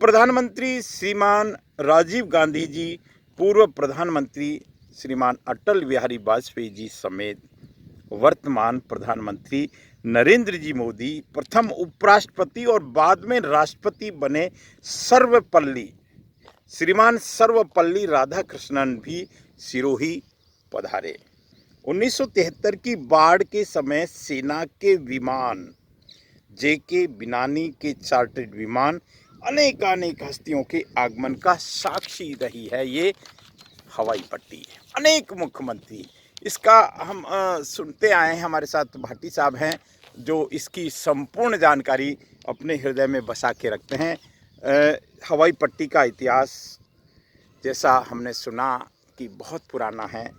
प्रधानमंत्री श्रीमान राजीव गांधी जी, पूर्व प्रधानमंत्री श्रीमान अटल बिहारी वाजपेयी जी समेत वर्तमान प्रधानमंत्री नरेंद्र जी मोदी, प्रथम उपराष्ट्रपति और बाद में राष्ट्रपति बने सर्वपल्ली श्रीमान सर्वपल्ली राधाकृष्णन भी सिरोही पधारे। 1973 की बाढ़ के समय सेना के विमान जेके बिनानी के चार्टर्ड विमान अनेक हस्तियों के आगमन का साक्षी रही है ये हवाई पट्टी। अनेक मुख्यमंत्री इसका हम सुनते आए हैं। हमारे साथ भाटी साहब हैं जो इसकी संपूर्ण जानकारी अपने हृदय में बसा के रखते हैं। हवाई पट्टी का इतिहास जैसा हमने सुना कि बहुत पुराना है,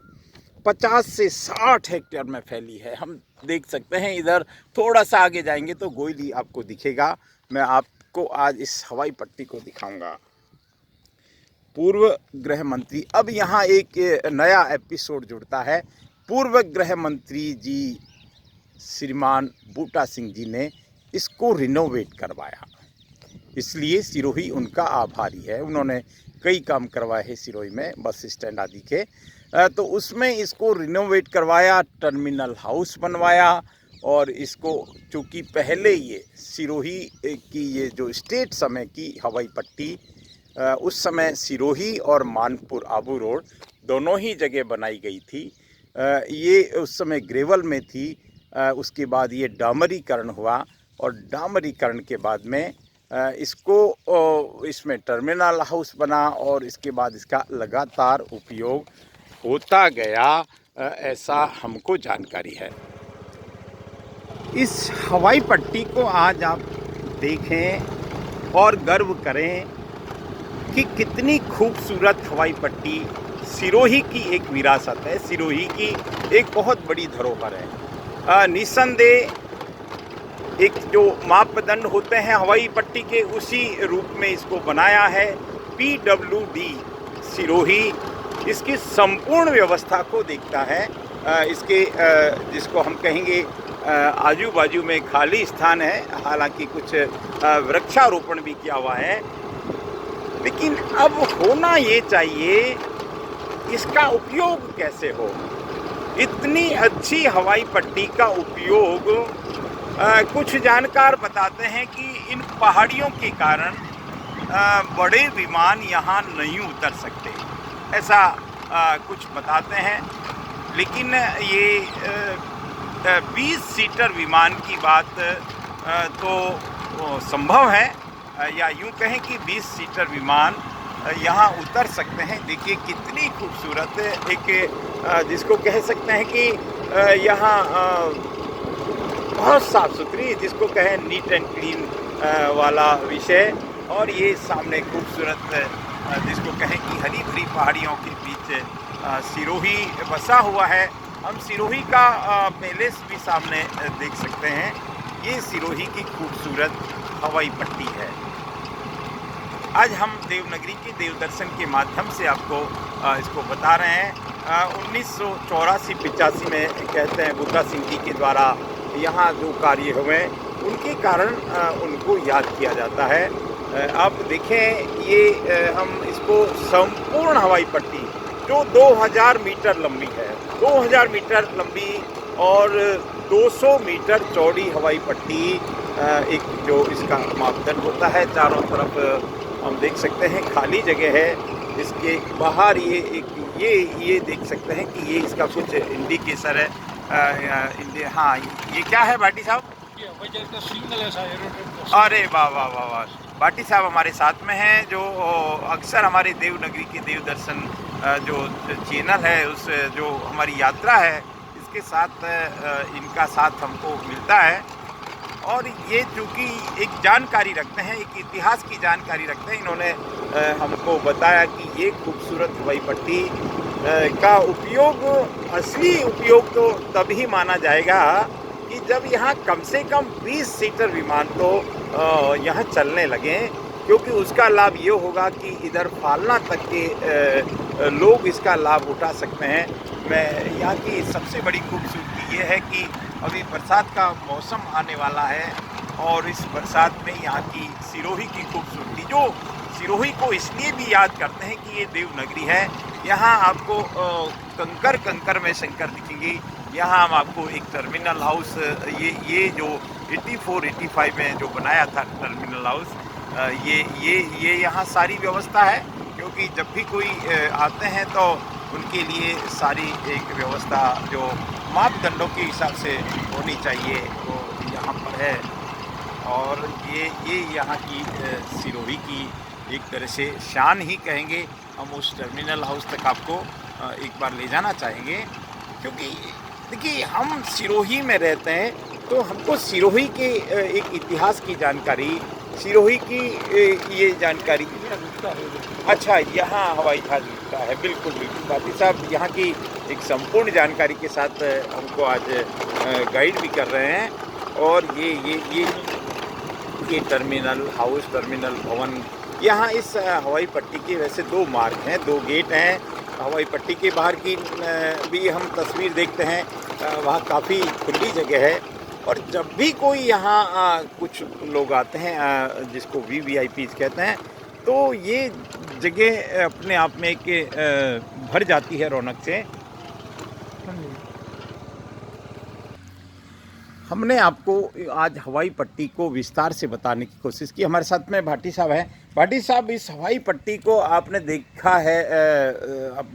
50 से 60 हेक्टेयर में फैली है। हम देख सकते हैं, इधर थोड़ा सा आगे जाएंगे तो गोयली आपको दिखेगा। मैं आपको आज इस हवाई पट्टी को दिखाऊंगा। पूर्व गृह मंत्री, अब यहाँ एक नया एपिसोड जुड़ता है। पूर्व गृह मंत्री जी श्रीमान बूटा सिंह जी ने इसको रिनोवेट करवाया, इसलिए सिरोही उनका आभारी है। उन्होंने कई काम करवाए हैं सिरोही में, बस स्टैंड आदि के, तो उसमें इसको रिनोवेट करवाया, टर्मिनल हाउस बनवाया। और इसको चूँकि पहले ये सिरोही की ये जो स्टेट समय की हवाई पट्टी, उस समय सिरोही और मानपुर आबू रोड दोनों ही जगह बनाई गई थी। ये उस समय ग्रेवल में थी। उसके बाद ये डामरीकरण हुआ और डामरीकरण के बाद में इसमें टर्मिनल हाउस बना और इसके बाद इसका लगातार उपयोग होता गया, ऐसा हमको जानकारी है। इस हवाई पट्टी को आज आप देखें और गर्व करें कि कितनी खूबसूरत हवाई पट्टी सिरोही की एक विरासत है, सिरोही की एक बहुत बड़ी धरोहर है। निस्संदेह एक जो मापदंड होते हैं हवाई पट्टी के, उसी रूप में इसको बनाया है। PWD सिरोही इसकी संपूर्ण व्यवस्था को देखता है। इसके जिसको हम कहेंगे आजू बाजू में खाली स्थान है, हालांकि कुछ वृक्षारोपण भी किया हुआ है, लेकिन अब होना ये चाहिए इसका उपयोग कैसे हो। इतनी अच्छी हवाई पट्टी का उपयोग कुछ जानकार बताते हैं कि इन पहाड़ियों के कारण बड़े विमान यहाँ नहीं उतर सकते, ऐसा कुछ बताते हैं। लेकिन ये 20 सीटर विमान की बात तो संभव है, या यूँ कहें कि 20 सीटर विमान यहाँ उतर सकते हैं। देखिए कितनी खूबसूरत एक जिसको कह सकते हैं कि यहाँ बहुत साफ़ सुथरी, जिसको कहें नीट एंड क्लीन वाला विषय। और ये सामने खूबसूरत जिसको कहें कि हरी भरी पहाड़ियों के बीच सिरोही बसा हुआ है। हम सिरोही का पैलेस भी सामने देख सकते हैं। ये सिरोही की खूबसूरत हवाई पट्टी है। आज हम देवनगरी के देव दर्शन के माध्यम से आपको इसको बता रहे हैं। 1984-85 में कहते हैं बूटा सिंह जी के द्वारा यहाँ जो कार्य हुए उनके कारण उनको याद किया जाता है। आप देखें ये हम इसको संपूर्ण हवाई पट्टी जो 2000 मीटर लंबी है, 2000 मीटर लंबी और 200 मीटर चौड़ी हवाई पट्टी एक जो इसका मापदंड होता है। चारों तरफ हम देख सकते हैं खाली जगह है। इसके बाहर ये देख सकते हैं कि ये इसका कुछ इंडिकेटर है। हाँ, ये क्या है भाटी साहब? अरे वाह वाह वाह वाह, भाटी साहब हमारे साथ में हैं जो अक्सर हमारे देवनगरी के देव दर्शन जो चैनल है, उस जो हमारी यात्रा है इसके साथ इनका साथ हमको मिलता है। और ये चूँकि एक जानकारी रखते हैं, एक इतिहास की जानकारी रखते हैं, इन्होंने हमको बताया कि ये खूबसूरत हवाई पट्टी का उपयोग, असली उपयोग तो तभी माना जाएगा कि जब यहाँ कम से कम 20 सीटर विमान तो यहाँ चलने लगे, क्योंकि उसका लाभ ये होगा कि इधर फालना तक के लोग इसका लाभ उठा सकते हैं। मैं यहाँ की सबसे बड़ी खूबसूरती ये है कि अभी बरसात का मौसम आने वाला है और इस बरसात में यहाँ की सिरोही की खूबसूरती, जो सिरोही को इसलिए भी याद करते हैं कि ये देवनगरी है। यहाँ आपको कंकर कंकर में शंकर दिखेंगे। यहाँ हम आपको एक टर्मिनल हाउस, ये जो 84-85 में जो बनाया था टर्मिनल हाउस, ये यहाँ सारी व्यवस्था है, क्योंकि जब भी कोई आते हैं तो उनके लिए सारी एक व्यवस्था जो मापदंडों के हिसाब से होनी चाहिए वो यहाँ पर है। और ये यहाँ की सिरोही की एक तरह से शान ही कहेंगे। हम उस टर्मिनल हाउस तक आपको एक बार ले जाना चाहेंगे, क्योंकि देखिए हम सिरोही में रहते हैं तो हमको सिरोही के एक इतिहास की जानकारी, सिरोही की ये जानकारी। अच्छा, यहाँ हवाई जहाज रुकता है, बिल्कुल बिल्कुल भाटी साहब यहाँ की एक संपूर्ण जानकारी के साथ हमको आज गाइड भी कर रहे हैं। और ये टर्मिनल हाउस, टर्मिनल भवन, यहाँ इस हवाई पट्टी के वैसे 2 मार्ग हैं, 2 गेट हैं। हवाई पट्टी के बाहर की भी हम तस्वीर देखते हैं, वहाँ काफ़ी खुली जगह है। और जब भी कोई यहाँ कुछ लोग आते हैं जिसको VVIPs कहते हैं, तो ये जगह अपने आप में एक भर जाती है रौनक से। हमने आपको आज हवाई पट्टी को विस्तार से बताने की कोशिश की। हमारे साथ में भाटी साहब हैं। भाटी साहब, इस हवाई पट्टी को आपने देखा है,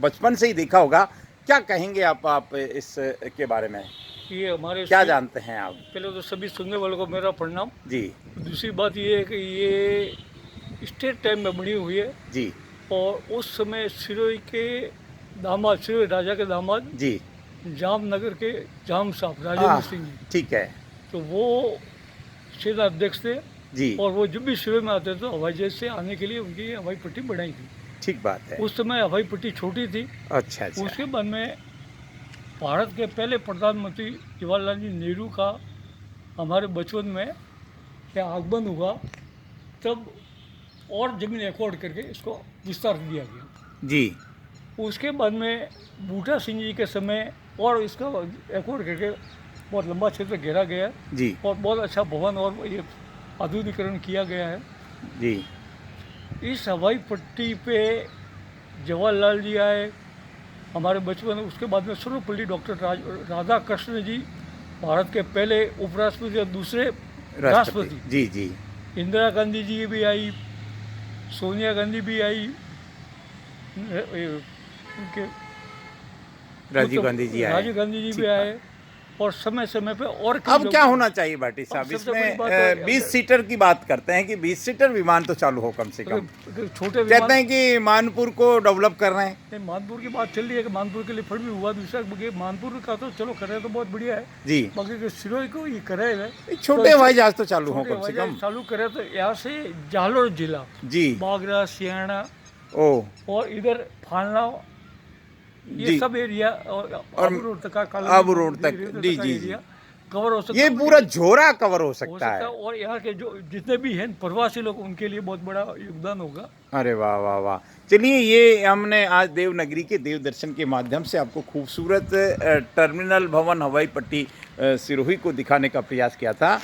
बचपन से ही देखा होगा, क्या कहेंगे आप इस के बारे में? ये हमारे क्या जानते हैं आप? पहले तो सभी सुनने वालों को मेरा प्रणाम जी। दूसरी बात ये है कि ये स्टेट टाइम में बनी हुई है जी। और उस समय सिरोही के दामाद, सिरोही राजा के दामाद जी, जामनगर के जाम साहब राजेंद्र सिंह जी, ठीक है, तो वो सेना अध्यक्ष थे जी। और वो जब भी सिरोही में आते थे तो हवाई जहाज से आने के लिए उनकी हवाई पट्टी बनाई थी। ठीक बात है। उस समय हवाई पट्टी छोटी थी। अच्छा। उसके बाद में भारत के पहले प्रधानमंत्री जवाहरलाल जी नेहरू का हमारे बचपन में क्या आगमन हुआ, तब और ज़मीन एकॉर्ड करके इसको विस्तार दिया गया जी। उसके बाद में बूटा सिंह जी के समय और इसका एकॉर्ड करके बहुत लंबा क्षेत्र घेरा गया जी। और बहुत अच्छा भवन और ये आधुनिकीकरण किया गया है जी। इस हवाई पट्टी पे जवाहरलाल जी आए हमारे बचपन में। उसके बाद में सर्वपल्ली डॉक्टर राधा कृष्ण जी, भारत के पहले उपराष्ट्रपति और दूसरे राष्ट्रपति। जी जी। इंदिरा गांधी जी भी आई, सोनिया गांधी भी आई, उनके राजीव गांधी जी भी आए और समय समय पे। और अब क्या होना चाहिए भाटी साहब, इसमें 20 सीटर की बात करते हैं कि 20 सीटर विमान तो चालू हो कम से कम। छोटे कहते हैं कि मानपुर को डेवलप कर रहे हैं। मानपुर की बात चल रही है कि मानपुर के लिए फंड भी हुआ। दूसरा मानपुर का तो चलो कर रहे तो बहुत बढ़िया है जी, बाकी सिरोही को ये करे छोटे हवाई जहाज तो चालू हो कम से कम, चालू करे तो यहाँ से जालोर जिला जी, बागरा, सियाना और इधर फालना, ये सब एरिया और अब रोड तक जी जी कवर हो सकता है। ये पूरा झोरा कवर हो सकता है। और यहाँ के जो जितने भी हैं प्रवासी लोग, उनके लिए बहुत बड़ा योगदान होगा। अरे वाह वाह वाह। चलिए, ये हमने आज देवनगरी के देव दर्शन के माध्यम से आपको खूबसूरत टर्मिनल भवन हवाई पट्टी सिरोही को दिखाने का प्रयास किया था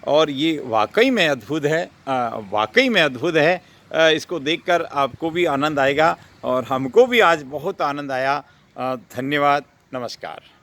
और ये वाकई में अद्भुत है, वाकई में अद्भुत है। इसको देखकर आपको भी आनंद आएगा और हमको भी आज बहुत आनंद आया। धन्यवाद, नमस्कार।